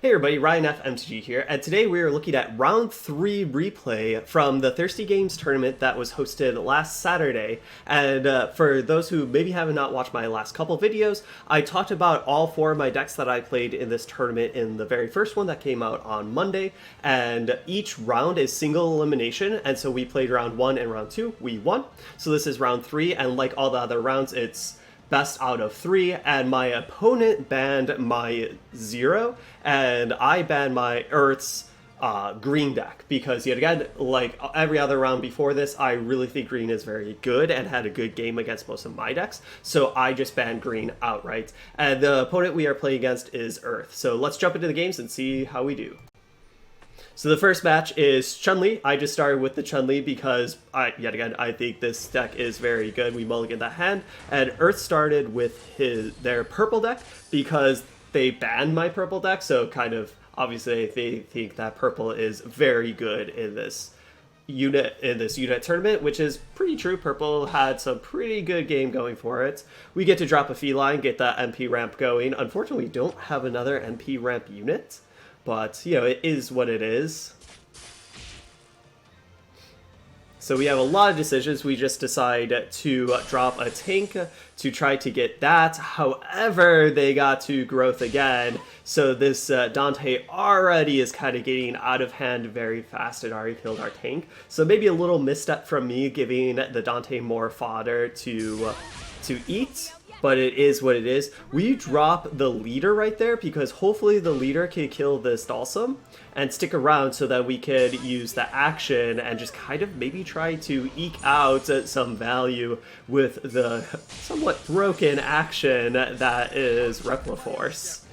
Hey everybody, Ryan FMTG here, and today we are looking at round 3 replay from the Thirsty Games tournament that was hosted last Saturday. And for those who maybe have not watched my last couple videos, I talked about all 4 of my decks that I played in this tournament in the very first one that came out on Monday, and each round is single elimination, and so we played round 1 and round 2, we won. So this is round 3, and like all the other rounds, it's best out of 3, and my opponent banned my 0, and I banned my Earth's green deck, because yet again, like every other round before this, I really think green is very good and had a good game against most of my decks, so I just banned green outright. And the opponent we are playing against is Earth, so let's jump into the games and see how we do. So the first match is Chun-Li. I just started with the Chun-Li because, yet again, I think this deck is very good. We mulligan that hand. And Earth started with their purple deck because they banned my purple deck. So kind of, obviously, they think that purple is very good in this unit tournament, which is pretty true. Purple had some pretty good game going for it. We get to drop a feline, get that MP ramp going. Unfortunately, we don't have another MP ramp unit. But, you know, it is what it is. So we have a lot of decisions. We just decide to drop a tank to try to get that. However, they got to growth again. So this Dante already is kind of getting out of hand very fast and already killed our tank. So maybe a little misstep from me giving the Dante more fodder to eat. But it is what it is. We drop the leader right there because hopefully the leader can kill this Dalsum and stick around so that we could use the action and just kind of maybe try to eke out some value with the somewhat broken action that is Repliforce.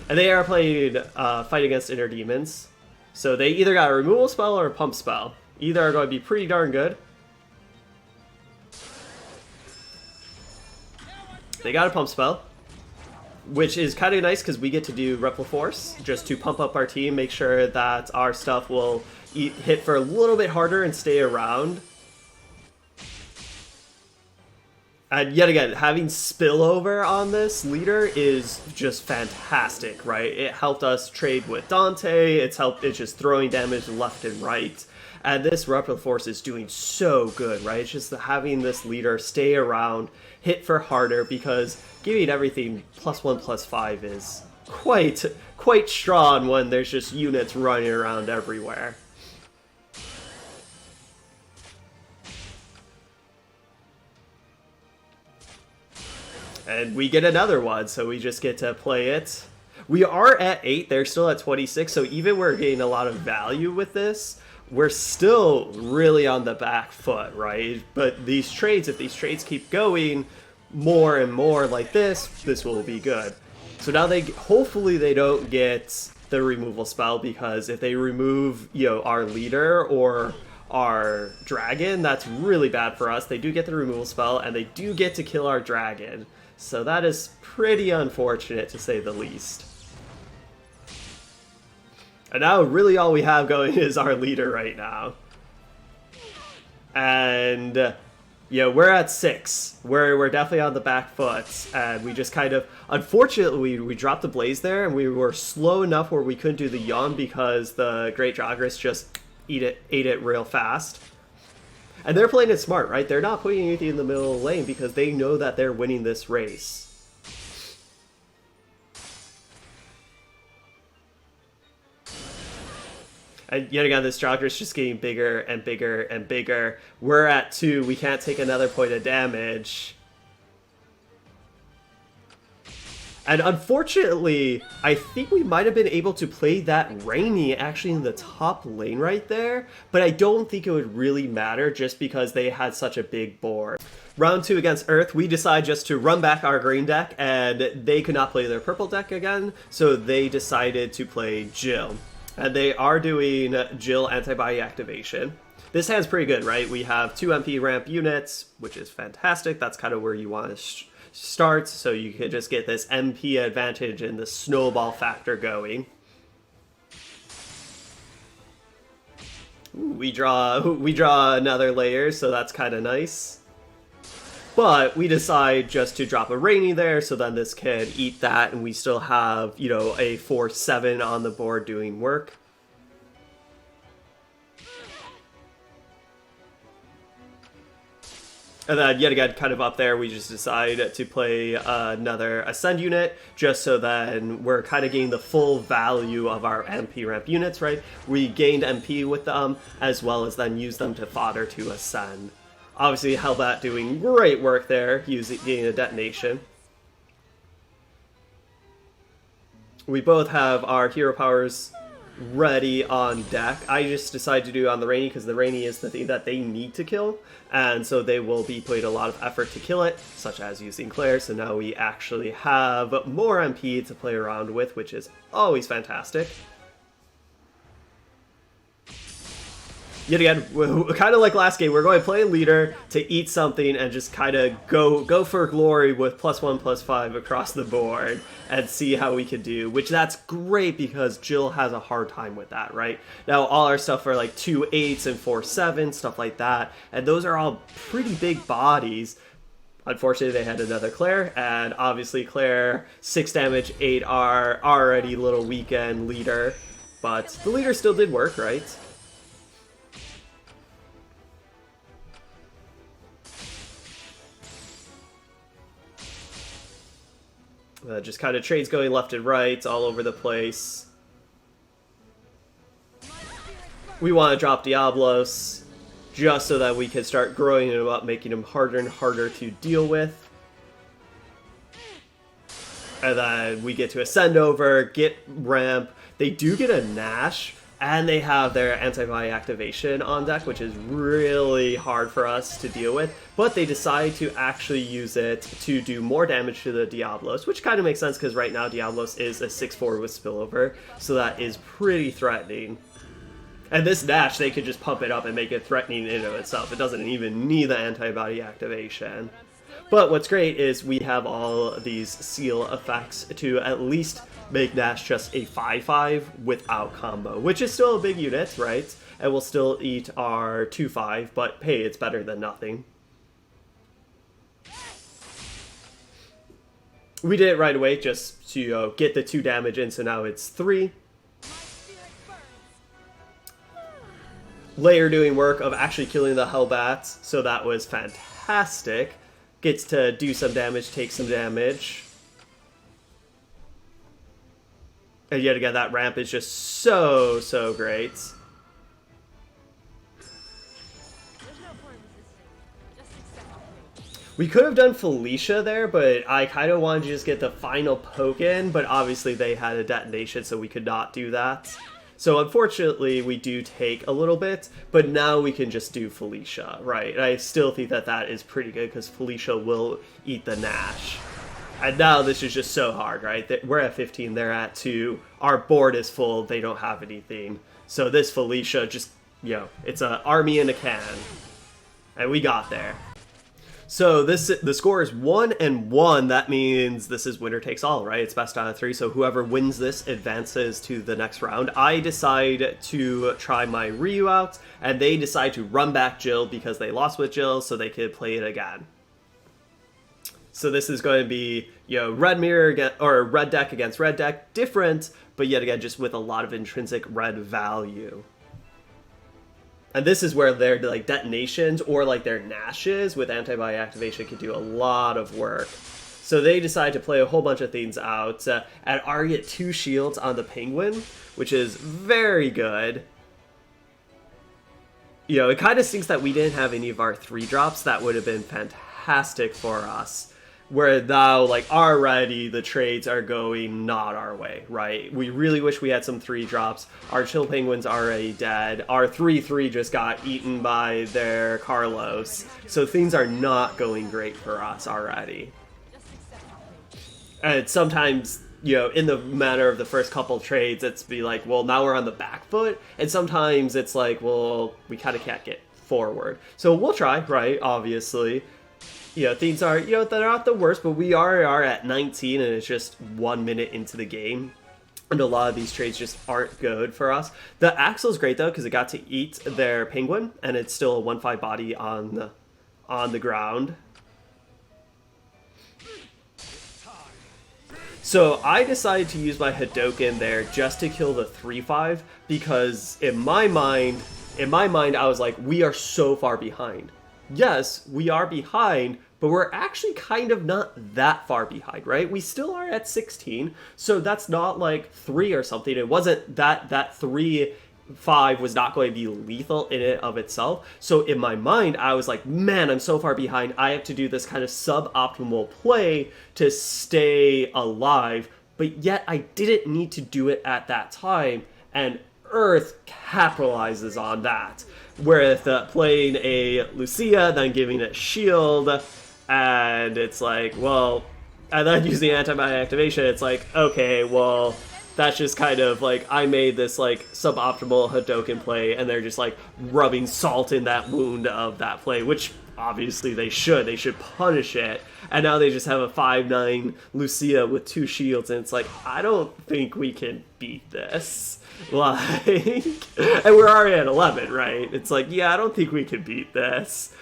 And they are playing Fight Against Inner Demons. So they either got a removal spell or a pump spell. Either are going to be pretty darn good. They got a pump spell, which is kind of nice because we get to do Repliforce just to pump up our team, make sure that our stuff will hit for a little bit harder and stay around. And yet again, having spillover on this leader is just fantastic, right? It helped us trade with Dante, it's just throwing damage left and right. And this Repliforce is doing so good, right? It's just having this leader stay around, hit for harder, because giving everything +1/+5 is quite strong when there's just units running around everywhere. And we get another one, so we just get to play it. We are at 8, they're still at 26, so even we're getting a lot of value with this, we're still really on the back foot, right? But these trades, if these trades keep going more and more like this will be good. So now hopefully they don't get the removal spell, because if they remove, you know, our leader or our dragon, that's really bad for us. They do get the removal spell, and they do get to kill our dragon. So that is pretty unfortunate, to say the least. And now really all we have going is our leader right now. And yeah, we're at 6. We're definitely on the back foot. And we just kind of, unfortunately, we dropped the Blaze there, and we were slow enough where we couldn't do the yawn because the Great Jagras just ate it real fast. And they're playing it smart, right? They're not putting anything in the middle of the lane because they know that they're winning this race. And yet again, this Jogger is just getting bigger and bigger and bigger. We're at 2. We can't take another point of damage. And unfortunately, I think we might have been able to play that Rainy actually in the top lane right there. But I don't think it would really matter just because they had such a big board. Round 2 against Earth, we decide just to run back our green deck, and they could not play their purple deck again. So they decided to play Jill. And they are doing Jill Antibody Activation. This hand's pretty good, right? We have 2 MP ramp units, which is fantastic. That's kind of where you want to start, so you can just get this MP advantage and the snowball factor going. Ooh, we draw another layer, so that's kind of nice. But we decide just to drop a Rainy there, so then this can eat that, and we still have, you know, a 4/7 on the board doing work. And then yet again, kind of up there, we just decide to play another Ascend unit, just so then we're kind of getting the full value of our MP ramp units, right? We gained MP with them, as well as then use them to fodder to Ascend. Obviously, Hellbat doing great work there, getting a detonation. We both have our hero powers ready on deck. I just decided to do it on the Rainy because the Rainy is the thing that they need to kill, and so they will be putting a lot of effort to kill it, such as using Claire. So now we actually have more MP to play around with, which is always fantastic. Yet again, kind of like last game, we're going to play leader to eat something and just kind of go for glory with +1/+5 across the board and see how we can do, which that's great because Jill has a hard time with that, right? Now, all our stuff are like 2 8s and 4 7s, stuff like that, and those are all pretty big bodies. Unfortunately, they had another Claire, and obviously Claire, 6 damage, 8R, already little weekend leader, but the leader still did work, right? Just kind of trades going left and right, all over the place. We want to drop Diablos, just so that we can start growing him up, making him harder and harder to deal with. And then we get to Ascend over, get Ramp. They do get a Nash, and they have their Antibody activation on deck, which is really hard for us to deal with. But they decide to actually use it to do more damage to the Diablos, which kind of makes sense because right now Diablos is a 6/4 with spillover, so that is pretty threatening. And this Nash, they could just pump it up and make it threatening in and of itself. It doesn't even need the Antibody activation. But what's great is we have all these seal effects to at least make Nash just a 5/5 without combo, which is still a big unit, right? And we'll still eat our 2/5, but hey, it's better than nothing. We did it right away just to get the 2 damage in, so now it's 3. Layer doing work of actually killing the Hellbats, so that was fantastic. Gets to do some damage, take some damage. And yet again, that ramp is just so great. We could have done Felicia there, but I kind of wanted to just get the final poke in, but obviously they had a detonation, so we could not do that. So unfortunately, we do take a little bit, but now we can just do Felicia, right? And I still think that that is pretty good because Felicia will eat the Nash. And now this is just so hard, right? We're at 15, they're at 2. Our board is full, they don't have anything. So this Felicia just, you know, it's an army in a can. And we got there. So the score is 1-1. That means this is winner takes all, right? It's best out of 3. So whoever wins this advances to the next round. I decide to try my Ryu out, and they decide to run back Jill because they lost with Jill, so they could play it again. So this is going to be, you know, red mirror or red deck against red deck, different, but yet again just with a lot of intrinsic red value. And this is where their like detonations or like their Nashes with antibody activation can do a lot of work. So they decide to play a whole bunch of things out. And Ari get 2 shields on the Penguin, which is very good. You know, it kind of stinks that we didn't have any of our 3 drops. That would have been fantastic for us. Where now, like, already the trades are going not our way, right? We really wish we had some 3 drops. Our Chill Penguin's already dead. Our 3/3 just got eaten by their Carlos. So things are not going great for us already. And sometimes, you know, in the matter of the first couple trades, it's be like, well, now we're on the back foot. And sometimes it's like, well, we kind of can't get forward. So we'll try, right? Obviously. You know, things are, you know, they're not the worst, but we are at 19 and it's just 1 minute into the game. And a lot of these trades just aren't good for us. The Axle's great though, because it got to eat their Penguin, and it's still a 1/5 body on the ground. So I decided to use my Hadoken there just to kill the 3-5 because in my mind, I was like, we are so far behind. Yes, we are behind, but we're actually kind of not that far behind, right? We still are at 16, so that's not like 3 or something. It wasn't that 3-5 was not going to be lethal in it of itself. So in my mind, I was like, man, I'm so far behind. I have to do this kind of suboptimal play to stay alive, but yet I didn't need to do it at that time, and Earth capitalizes on that with playing a Lucia, then giving it shield, and it's like, well, and then using anti-mana activation, it's like, okay, well, that's just kind of like, I made this like suboptimal Hadoken play, and they're just like rubbing salt in that wound of that play, which obviously they should punish it, and now they just have a 5/9 Lucia with 2 shields, and it's like, I don't think we can beat this. Like, and we're already at 11, right? It's like, yeah, I don't think we can beat this.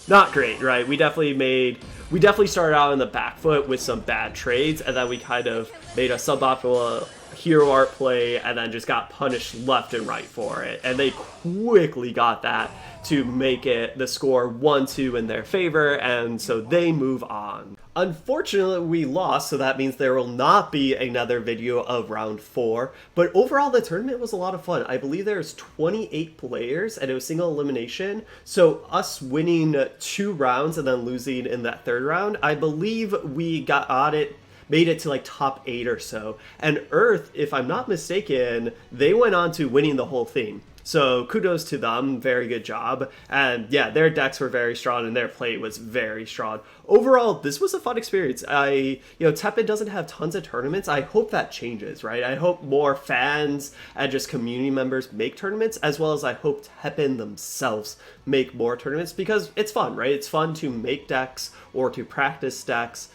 Not great, right? We definitely started out in the back foot with some bad trades, and then we kind of made a suboptimal hero art play, and then just got punished left and right for it. And they quickly got that to make it the score 1-2 in their favor, and so they move on. Unfortunately, we lost, so that means there will not be another video of round 4, but overall the tournament was a lot of fun. I believe there's 28 players, and it was single elimination, so us winning 2 rounds and then losing in that 3rd round, I believe we made it to like top 8 or so. And Earth, if I'm not mistaken, they went on to winning the whole thing. So kudos to them, very good job. And yeah, their decks were very strong and their play was very strong. Overall, this was a fun experience. Teppen doesn't have tons of tournaments. I hope that changes, right? I hope more fans and just community members make tournaments, as well as I hope Teppen themselves make more tournaments, because it's fun, right? It's fun to make decks or to practice decks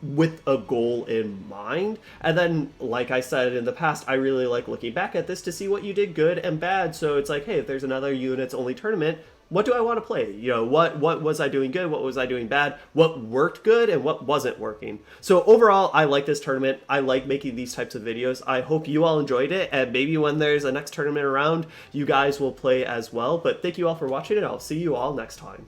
with a goal in mind. And then, like I said in the past, I really like looking back at this to see what you did good and bad. So it's like, hey, if there's another units only tournament, what do I want to play? You know, what was I doing good? What was I doing bad? What worked good and what wasn't working? So overall, I like this tournament. I like making these types of videos. I hope you all enjoyed it, and maybe when there's a next tournament around, you guys will play as well. But thank you all for watching, and I'll see you all next time.